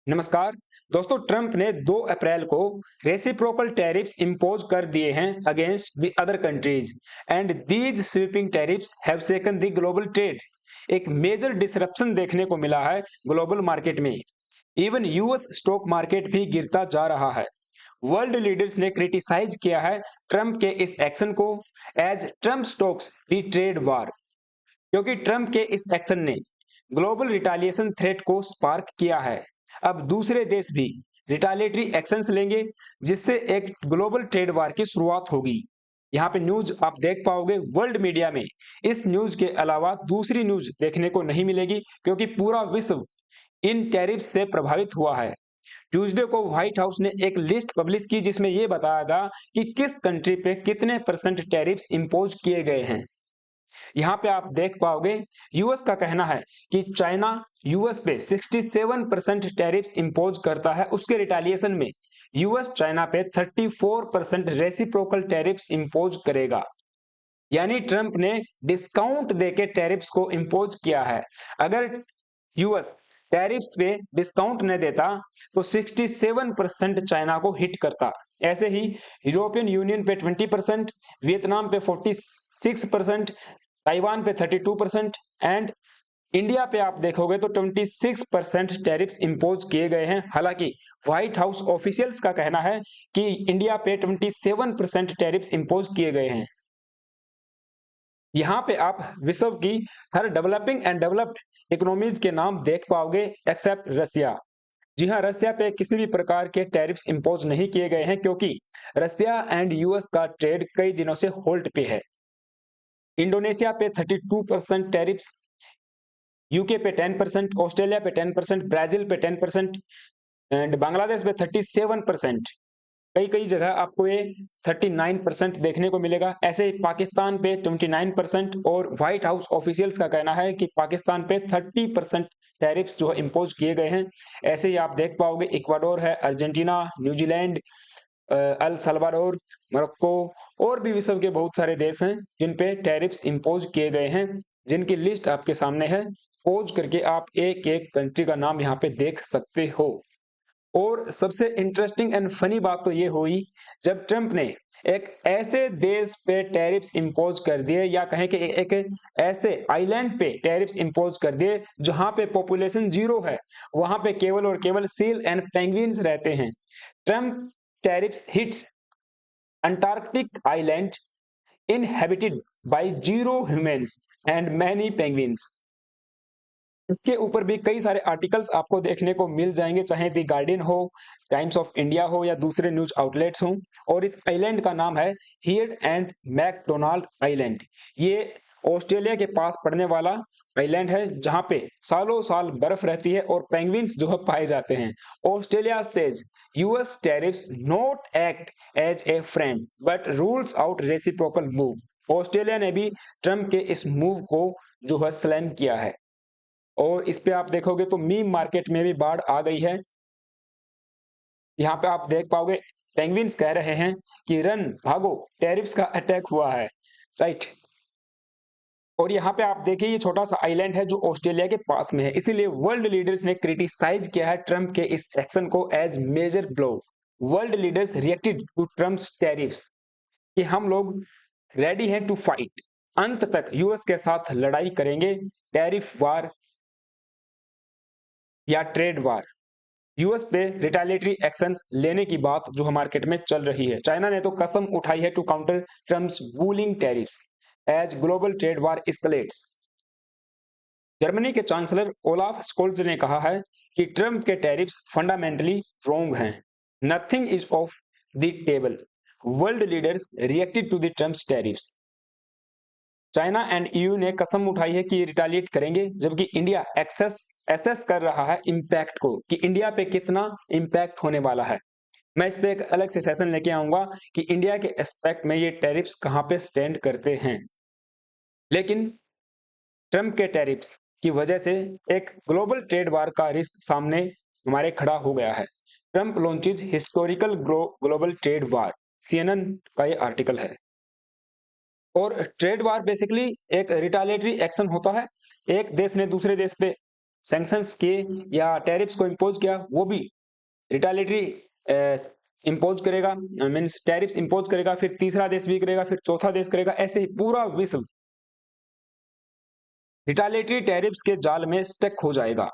नमस्कार दोस्तों। ट्रंप ने 2 अप्रैल को रेसिप्रोकल टैरिफ्स इंपोज कर दिए हैं against the other countries and these sweeping tariffs have shaken the global trade. एक मेजर डिसरप्शन देखने को मिला है ग्लोबल मार्केट में। इवन यूएस स्टॉक मार्केट भी गिरता जा रहा है। वर्ल्ड लीडर्स ने क्रिटिसाइज किया है ट्रंप के इस एक्शन को as Trump stocks the trade war, क्योंकि ट्रंप के इस एक्शन ने ग्लोबल रिटालिएशन थ्रेट को स्पार्क किया है। अब दूसरे देश भी रिटालिएटरी एक्शंस लेंगे, जिससे एक ग्लोबल ट्रेड वार की शुरुआत होगी। यहाँ पे न्यूज आप देख पाओगे वर्ल्ड मीडिया में। इस न्यूज के अलावा दूसरी न्यूज देखने को नहीं मिलेगी, क्योंकि पूरा विश्व इन टैरिफ से प्रभावित हुआ है। ट्यूसडे को व्हाइट हाउस ने एक लिस्ट पब्लिश की, जिसमें यह बताया था कि किस कंट्री पे कितने परसेंट टैरिफ्स इंपोज किए गए हैं। यहाँ पे आप देख पाओगे यूएस का कहना है कि चाइना यूएस पे 67% टैरिफ्स इंपोज करता है। उसके रिटालिएशन में यूएस चाइना पे 34% रेसिप्रोकल टैरिफ्स इंपोज करेगा। यानी ट्रंप ने डिस्काउंट देके टैरिफ्स को इंपोज किया है। अगर यूएस टैरिफ्स पे डिस्काउंट न देता तो 67% चाइना को हिट करता। ऐसे ही यूरोपियन यूनियन पे 20%, वियतनाम पे 46%, ताइवान पे 32% एंड इंडिया पे आप देखोगे तो 26% टैरिफ्स इंपोज किए गए हैं। हालांकि व्हाइट हाउस ऑफिशियल्स का कहना है कि इंडिया पे 27% टैरिफ्स इंपोज किए गए हैं। यहाँ पे आप विश्व की हर डेवलपिंग एंड डेवलप्ड इकोनॉमीज के नाम देख पाओगे एक्सेप्ट रसिया। जी हाँ, रसिया पे किसी भी प्रकार के टैरिफ्स इंपोज नहीं किए गए हैं, क्योंकि रसिया एंड यूएस का ट्रेड कई दिनों से होल्ड पे है। इंडोनेशिया पे 32% टैरिफ्स, यूके पे 10%, ऑस्ट्रेलिया पे 10%, ब्राजील पे 10% एंड बांग्लादेश पे 37%। कई कई जगह आपको ये 39% देखने को मिलेगा। ऐसे ही पाकिस्तान पे 29% और व्हाइट हाउस ऑफिशियल्स का कहना है कि पाकिस्तान पे 30% टैरिफ्स जो है इंपोज किए गए हैं। ऐसे ही आप देख पाओगे इक्वाडोर है, Argentina, New Zealand, El Salvador, Morocco और भी विश्व के बहुत सारे देश हैं जिन पे टैरिफ्स इंपोज किए गए हैं, जिनकी लिस्ट आपके सामने है। पोज करके आप एक एक कंट्री का नाम यहाँ पे देख सकते हो। और सबसे इंटरेस्टिंग एंड फनी बात तो ये हुई जब ट्रंप ने एक ऐसे देश पे टैरिफ्स इंपोज कर दिए, या कहें कि एक ऐसे आइलैंड पे टैरिफ्स इंपोज कर दिए जहां पे पॉपुलेशन जीरो है। वहां पे केवल और केवल सील एंड पेंगुइन्स रहते हैं। Trump tariffs hits Antarctic island inhabited by zero humans and many penguins. इसके ऊपर भी कई सारे आर्टिकल्स आपको देखने को मिल जाएंगे, चाहे दी गार्डियन हो, टाइम्स ऑफ इंडिया हो या दूसरे न्यूज आउटलेट्स हो। और इस आइलैंड का नाम है हियर्ड एंड मैकडोनाल्ड आइलैंड। ये ऑस्ट्रेलिया के पास पड़ने वाला आइलैंड है, जहां पे सालों साल बर्फ रहती है और पेंगुइन्स जो है पाए जाते हैं। Australia says US tariffs not act as a friend but rules out reciprocal move. Australia ने भी ट्रंप के इस मूव को जो है स्लैम किया है। और इस पे आप देखोगे तो मीम मार्केट में भी बाढ़ आ गई है। यहाँ पे आप देख पाओगे पेंगुइन्स कह रहे हैं कि रन भागो, टैरिफ्स का अटैक हुआ है, राइट। और यहाँ पे आप देखिए ये छोटा सा आइलैंड है जो ऑस्ट्रेलिया के पास में है, इसीलिए वर्ल्ड लीडर्स ने क्रिटिसाइज किया है ट्रंप के इस एक्शन को as major blow. World leaders reacted to Trump's tariffs कि हम लोग रेडी हैं टू फाइट, अंत तक यूएस के साथ लड़ाई करेंगे, टैरिफ वार या ट्रेड वार। यूएस पे रिटेलिएटरी एक्शंस लेने की बात जो मार्केट में चल रही है। चाइना ने तो कसम उठाई है to counter Trump's wooling tariffs as global trade war escalates. Germany के चांसलर ओलाफ स्कोल्ज ने कहा है कि ट्रंप के टैरिफ्स फंडामेंटली रॉन्ग हैं, nothing is off the table. World leaders reacted to the Trump's tariffs. China and EU ने कसम उठाई है कि रिटालिएट करेंगे, जबकि इंडिया एसेस कर रहा है इंपैक्ट को कि इंडिया पे कितना इंपैक्ट होने वाला है। मैं इस पे एक अलग से सेशन लेके आऊंगा कि इंडिया के एस्पेक्ट में ये टैरिफ्स कहां पे स्टैंड करते हैं। लेकिन ट्रंप के टैरिफ्स की वजह से एक ग्लोबल ट्रेड वार का रिस्क सामने हमारे खड़ा हो गया है। Trump launches historical global trade वार, सीएनएन का ये आर्टिकल है। और ट्रेड वार बेसिकली एक रिटालिएटरी एक्शन होता है। एक देश ने दूसरे देश पे सैंक्शंस किए या टैरिफ्स को इम्पोज किया, वो भी रिटालिटरी इम्पोज करेगा, मीन्स टैरिफ्स इम्पोज करेगा, फिर तीसरा देश भी करेगा, फिर चौथा देश करेगा, ऐसे ही पूरा विश्व रिटालिटरी टैरिफ्स के जाल में स्टक हो जाएगा।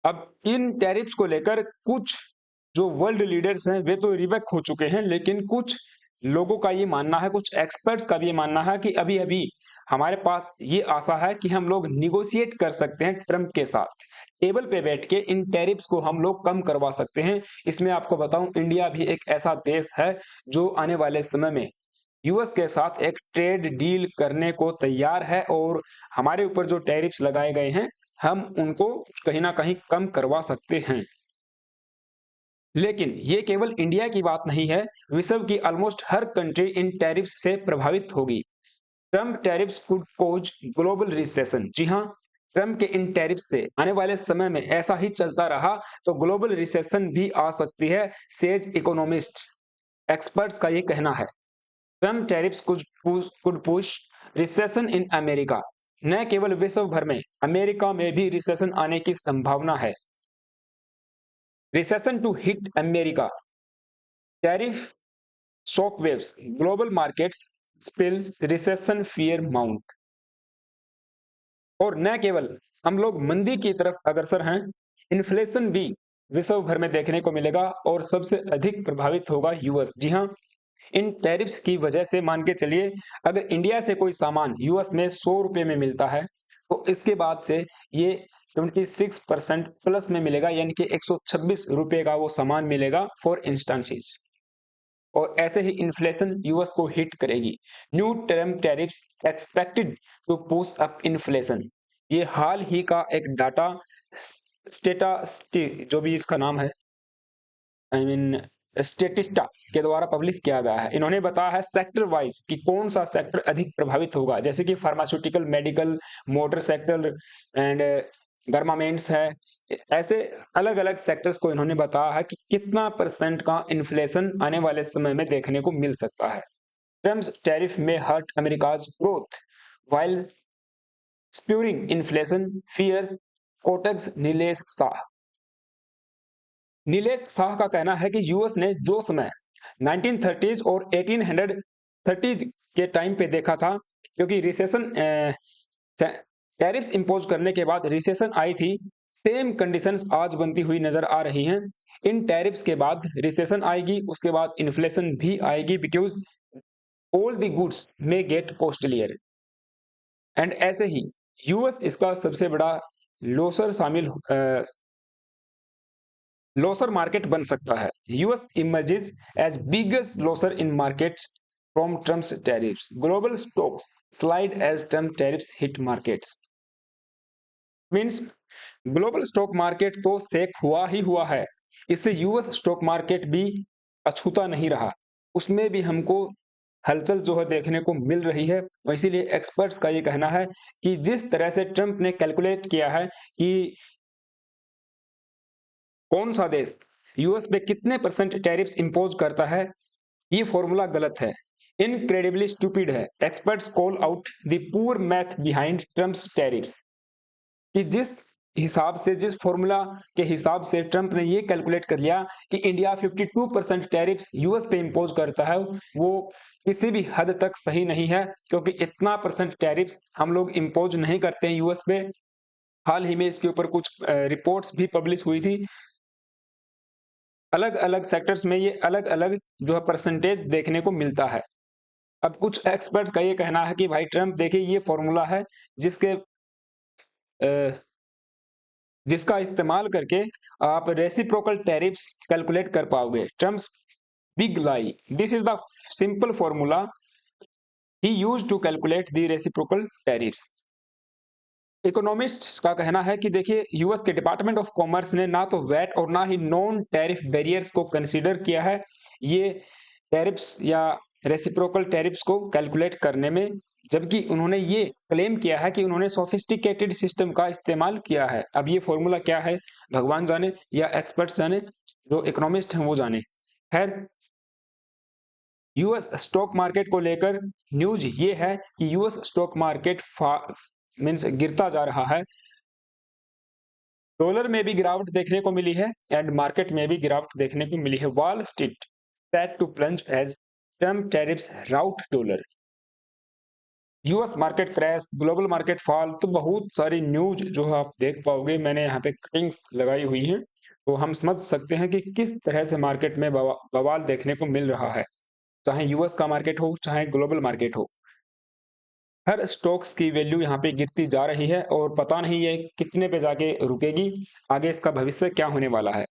अब इन टैरिफ्स को लेकर कुछ जो वर्ल्ड लीडर्स हैं वे तो रिबेक हो चुके हैं, लेकिन कुछ लोगों का ये मानना है, कुछ एक्सपर्ट्स का भी ये मानना है कि अभी अभी हमारे पास ये आशा है कि हम लोग निगोशिएट कर सकते हैं ट्रंप के साथ, टेबल पे बैठ के इन टैरिफ्स को हम लोग कम करवा सकते हैं। इसमें आपको बताऊं, इंडिया भी एक ऐसा देश है जो आने वाले समय में यूएस के साथ एक ट्रेड डील करने को तैयार है, और हमारे ऊपर जो टैरिफ्स लगाए गए हैं हम उनको कहीं ना कहीं कम करवा सकते हैं। लेकिन ये केवल इंडिया की बात नहीं है, विश्व की ऑलमोस्ट हर कंट्री इन टैरिफ्स से प्रभावित होगी। Trump tariffs could pose global recession. जी हाँ, ट्रम्प के इन टैरिफ से आने वाले समय में ऐसा ही चलता रहा तो ग्लोबल रिसेशन भी आ सकती है, सेज इकोनॉमिस्ट एक्सपर्ट्स का ये कहना है। Trump tariffs could push recession in America. न केवल विश्व भर में, अमेरिका में भी रिसेशन आने की संभावना है। Recession to hit America, tariff shock waves, global markets spill, recession fear mount. और न केवल हम लोग मंदी की तरफ अग्रसर हैं, इन्फ्लेशन भी विश्व भर में देखने को मिलेगा और सबसे अधिक प्रभावित होगा यूएस। जी हाँ, इन टैरिफ्स की वजह से मान के चलिए, अगर इंडिया से कोई सामान यूएस में 100 रुपए में मिलता है तो इसके बाद से ये 26% प्लस में मिलेगा, यानी कि 126 रुपए का वो सामान मिलेगा फॉर इंस्टांसिस। और ऐसे ही इन्फ्लेशन यूएस को हिट करेगी। New term tariffs expected to push up inflation. ये हाल ही का एक डाटा स्टेटा जो भी इसका नाम है, आई मीन स्टेटिस्टा के द्वारा पब्लिश किया गया है। इन्होंने बताया है सेक्टर वाइज कि कौन सा सेक्टर अधिक प्रभावित होगा, जैसे कि pharmaceutical, medical, motor sector and garments है। ऐसे अलग अलग सेक्टर्स को इन्होंने बताया है कि कितना परसेंट का इन्फ्लेशन आने वाले समय में देखने को मिल सकता है। ट्रम्प्स टैरिफ में hurt America's growth while spurring inflation fears, Kotak's Nilesh Shah का कहना है कि यूएस ने जो समय 1930s और 1830s के टाइम पे देखा था, क्योंकि रिसेशन टैरिफ्स इंपोज करने के बाद रिसेशन आई थी, सेम कंडीशंस आज बनती हुई नजर आ रही हैं। इन टैरिफ्स के बाद रिसेशन आएगी, उसके बाद इन्फ्लेशन भी आएगी, because all the goods may gate costlier. And ऐसे ही यूएस इसका सबसे बड़ा लोसर लोसर मार्केट बन सकता है। US emerges as biggest loser in markets from Trump's tariffs. Global stocks slide as Trump tariffs hit markets. Means global stock market तो safe हुआ ही हुआ है, इससे यूएस स्टॉक मार्केट भी अछूता नहीं रहा, उसमें भी हमको हलचल जो है देखने को मिल रही है। इसीलिए एक्सपर्ट्स का ये कहना है कि जिस तरह से ट्रम्प ने कैलकुलेट किया है कि कौन सा देश यूएस पे कितने परसेंट टैरिफ्स इंपोज करता है, ये फॉर्मूला गलत है, इनक्रेडिबली स्टूपिड है। Experts call out the poor math behind Trump's tariffs. कि जिस हिसाब से, जिस फॉर्मूला के हिसाब से ट्रंप ने ये कैलकुलेट कर लिया कि इंडिया 52% टैरिफ्स यूएस पे इंपोज करता है, वो किसी भी हद तक सही नहीं है, क्योंकि इतना परसेंट टैरिफ्स हम लोग इंपोज नहीं करते हैं यूएस पे। हाल ही में इसके ऊपर कुछ रिपोर्ट्स भी पब्लिश हुई थी। अलग अलग सेक्टर्स में ये अलग अलग जो है परसेंटेज देखने को मिलता है। अब कुछ एक्सपर्ट्स का ये कहना है कि भाई ट्रंप देखिए, ये फॉर्मूला है जिसके जिसका इस्तेमाल करके आप रेसिप्रोकल टैरिफ्स कैलकुलेट कर पाओगे। Trump's big lie, this is the simple formula he used to calculate the reciprocal tariffs. Economists का कहना है कि देखिए, यूएस के डिपार्टमेंट ऑफ कॉमर्स ने ना तो वैट और ना ही नॉन टैरिफ बैरियर्स को कंसीडर किया है ये टैरिफ्स या रेसिप्रोकल टैरिफ्स को कैलकुलेट करने में, जबकि उन्होंने ये क्लेम किया है कि उन्होंने सोफिस्टिकेटेड सिस्टम का इस्तेमाल किया है। अब ये फॉर्मूला क्या है भगवान जाने या एक्सपर्ट्स जाने, जो इकोनॉमिस्ट हैं वो जाने। खैर, यूएस स्टॉक मार्केट को लेकर न्यूज ये है कि यूएस स्टॉक मार्केट मीन्स गिरता जा रहा है। डॉलर में भी गिरावट देखने को मिली है एंड मार्केट में भी गिरावट देखने को मिली है। Wall Street set to plunge as Trump tariffs rout dollar. US market crash, global market fall, तो बहुत सारी न्यूज जो है आप देख पाओगे, मैंने यहाँ पे कटिंग्स लगाई हुई हैं, तो हम समझ सकते हैं कि किस तरह से मार्केट में बवाल देखने को मिल रहा है, चाहे यूएस का मार्केट हो चाहे ग्लोबल मार्केट हो। हर स्टॉक्स की वैल्यू यहाँ पे गिरती जा रही है और पता नहीं ये कितने पे जाके रुकेगी, आगे इसका भविष्य क्या होने वाला है।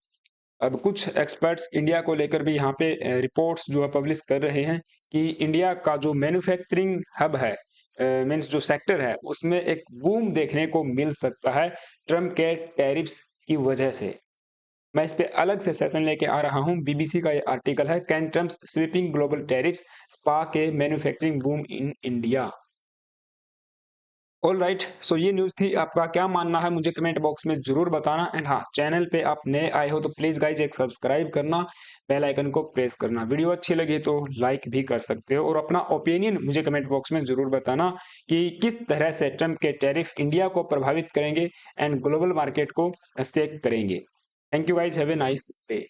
अब कुछ एक्सपर्ट्स इंडिया को लेकर भी यहाँ पे रिपोर्ट्स जो है पब्लिश कर रहे हैं कि इंडिया का जो मैन्युफैक्चरिंग हब है, मीन्स जो सेक्टर है, उसमें एक बूम देखने को मिल सकता है ट्रम्प के टैरिफ्स की वजह से। मैं इस पे अलग से सेशन लेके आ रहा हूँ। बीबीसी का ये आर्टिकल है, can Trump sweeping global tariffs spark a manufacturing boom in India. All right, so ये न्यूज़ थी। आपका क्या मानना है मुझे कमेंट बॉक्स में जरूर बताना। एंड हाँ, चैनल पे आप नए आए हो तो प्लीज गाइज एक सब्सक्राइब करना, बेल आइकन को प्रेस करना। वीडियो अच्छी लगी तो लाइक भी कर सकते हो और अपना ओपिनियन मुझे कमेंट बॉक्स में जरूर बताना कि किस तरह से ट्रम्प के टैरिफ इंडिया को प्रभावित करेंगे एंड ग्लोबल मार्केट को स्टेक करेंगे। Thank you guys, have a nice day.